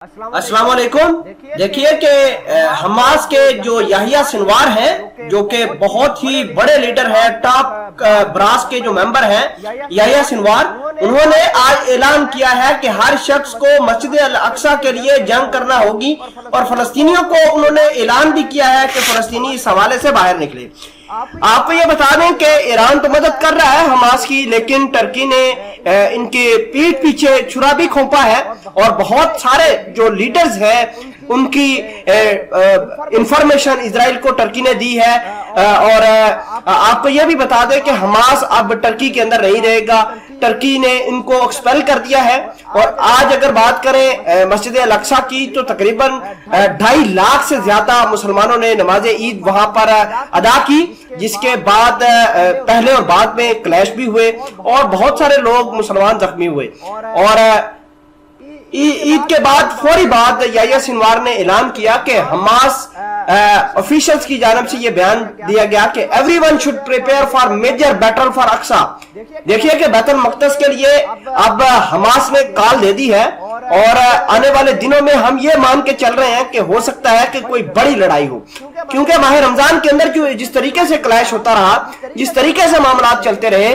अस्सलाम वालेकुम। देखिए कि हमास के जो याहिया सिनवार हैं, जो कि बहुत ही बड़े लीडर हैं, टॉप ब्रास के जो मेंबर हैं याहिया सिनवार, उन्होंने आज ऐलान किया है कि हर शख्स को मस्जिद अल अक्सा के लिए जंग करना होगी और फलस्तीनियों को उन्होंने ऐलान भी किया है कि फलस्तीनी इस हवाले से बाहर निकले। आपको ये बता दें कि ईरान तो मदद कर रहा है हमास की, लेकिन टर्की ने इनके पीठ पीछे छुरा भी खोपा है और बहुत सारे जो लीडर्स हैं उनकी इंफॉर्मेशन इजराइल को टर्की ने दी है। और आपको यह भी बता दें कि हमास अब टर्की के अंदर नहीं रहेगा, टर्की ने इनको एक्सपेल कर दिया है। और आज अगर बात करें मस्जिद अल अक्सा की, तो तकरीबन 2.5 लाख से ज्यादा मुसलमानों ने नमाज ईद वहां पर अदा की, जिसके बाद पहले और बाद में क्लैश भी हुए और बहुत सारे लोग मुसलमान जख्मी हुए। और ईद के बाद फौरी बाद याहिया सिनवार ने ऐलान किया कि हमास ऑफिशियल्स की जानब से यह बयान दिया गया कि everyone should prepare for major battle for Aqsa. देखिए कि बैतुल मक़दस के लिए अब हमास ने कॉल दे दी है और आने वाले दिनों में हम ये मान के चल रहे हैं कि हो सकता है कि कोई बड़ी लड़ाई हो, क्योंकि माह रमजान के अंदर जिस तरीके से क्लैश होता रहा, जिस तरीके से मामला चलते रहे,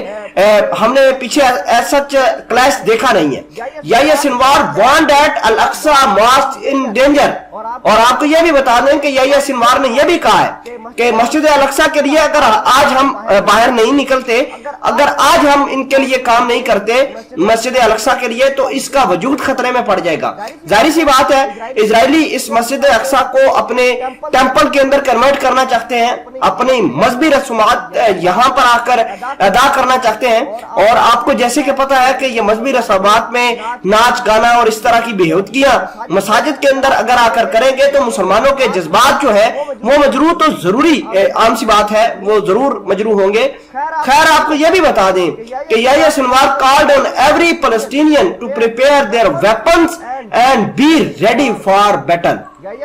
हमने पीछे सच क्लैश देखा नहीं है। Yahya Sinwar warned that al Aqsa mosque in danger. और आपको यह भी बता दें कि याहिया सिनवार ने यह भी कहा है कि मस्जिद अल अक्सा के लिए अगर आज हम बाहर नहीं निकलते, अगर आज हम इनके लिए काम नहीं करते मस्जिद अल अक्सा के लिए, तो इसका वजूद खतरे में पड़ जाएगा। जाहिर सी बात है, इजरायली इस मस्जिद अल अक्सा को अपने टेंपल के अंदर कन्वर्ट करना चाहते हैं, अपनी मजहबी रस्मात यहाँ पर आकर अदा करना चाहते हैं। और आपको जैसे कि पता है कि ये मजहबी रस्मात में नाच गाना और इस तरह की बेहूदगियां मसाजिद के अंदर अगर आकर करेंगे तो मुसलमानों के जज्बात जो है वो मजरूह तो जरूरी आम सी बात है, वो जरूर मजरूह होंगे। खैर, आपको यह भी बता दें कि Yahya Sinwar called on every Palestinian to prepare their weapons and be ready for battle.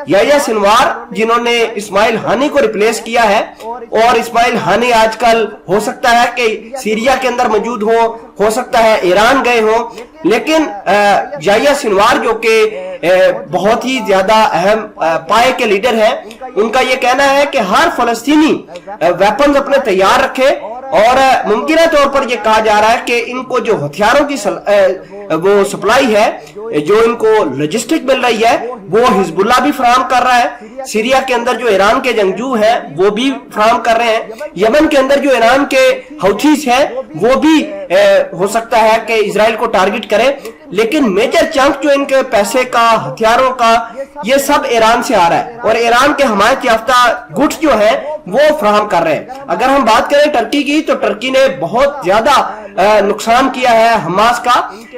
Yahya Sinwar जिन्होंने इस्माइल हानी को रिप्लेस किया है, और इस्माइल हानी आजकल हो सकता है कि सीरिया के अंदर मौजूद हो सकता है ईरान गए हो, लेकिन याहिया सिनवार जो कि बहुत ही ज्यादा अहम पाए के लीडर हैं, उनका यह कहना है कि हर फलस्तीनी वेपन्स अपने तैयार रखे। और मुमकिन तौर पर यह कहा जा रहा है कि इनको जो हथियारों की वो सप्लाई है, जो इनको लॉजिस्टिक मिल रही है, वो हिजबुल्लाह भी फराहम कर रहा है। सीरिया के अंदर जो ईरान के जंगजू हैं वो भी फराहम कर रहे हैं। यमन के अंदर जो ईरान के हौथीस हैं वो भी हो सकता है कि इजराइल को टारगेट करें, लेकिन मेजर चंक जो इनके पैसे का, हथियारों का, ये सब ईरान से आ रहा है और ईरान के हिमायत याफ्ता गुड्स जो है वो फराहम कर रहे हैं। अगर हम बात करें टर्की की, तो टर्की ने बहुत ज्यादा नुकसान किया है हमास का।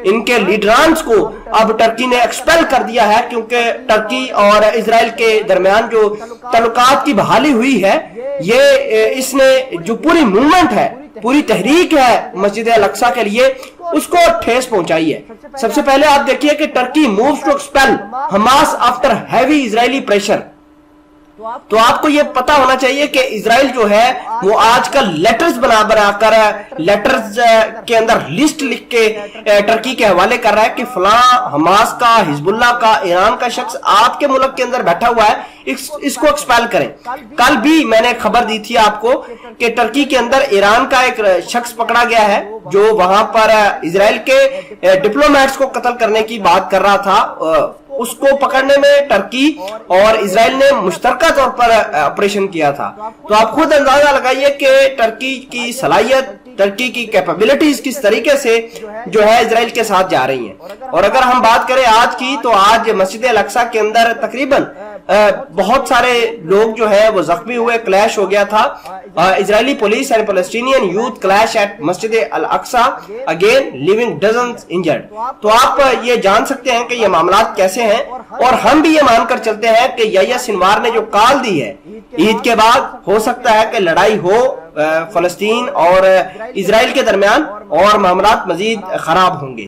इनके लीडरांस को अब टर्की ने एक्सपेल कर दिया है, क्योंकि टर्की और इजराइल के दरमियान जो तल्लुकात की बहाली हुई है, ये इसने जो पूरी मूवमेंट है, पूरी तहरीक है मस्जिद अल अक्सा के लिए, उसको ठेस पहुंचाई है। सबसे पहले आप देखिए कि Turkey moves to expel Hamas after heavy Israeli pressure. तो आपको ये पता होना चाहिए कि इजराइल जो है वो आजकल लेटर्स बनाकर लेटर्स के अंदर लिस्ट लिख के टर्की के हवाले कर रहा है कि फलां हमास का, हिजबुल्लाह का, ईरान का शख्स आपके मुल्क के अंदर बैठा हुआ है, इसको एक्सपेल करें। कल भी मैंने खबर दी थी आपको कि टर्की के अंदर ईरान का एक शख्स पकड़ा गया है जो वहां पर इजराइल के डिप्लोमेट्स को कत्ल करने की बात कर रहा था। उसको पकड़ने में टर्की और इजराइल ने मुश्तरका तौर पर ऑपरेशन किया था। तो आप खुद अंदाजा लगाइए कि टर्की की सलाहियत, टर्की की कैपेबिलिटीज किस तरीके से जो है इजराइल के साथ जा रही हैं। और अगर हम बात करें आज की, तो आज मस्जिद अल अक्सा के अंदर तकरीबन बहुत सारे लोग जो है वो जख्मी हुए, क्लैश हो गया था। Israeli police and Palestinian youth clash at मस्जिद Al Aqsa again leaving dozens injured. तो आप ये जान सकते हैं कि ये मामला कैसे हैं, और हम भी ये मानकर चलते हैं कि याहिया सिनवार ने जो कॉल दी है, ईद के बाद हो सकता है कि लड़ाई हो फलस्तीन और इजराइल के दरमियान और मामलात मजीद खराब होंगे।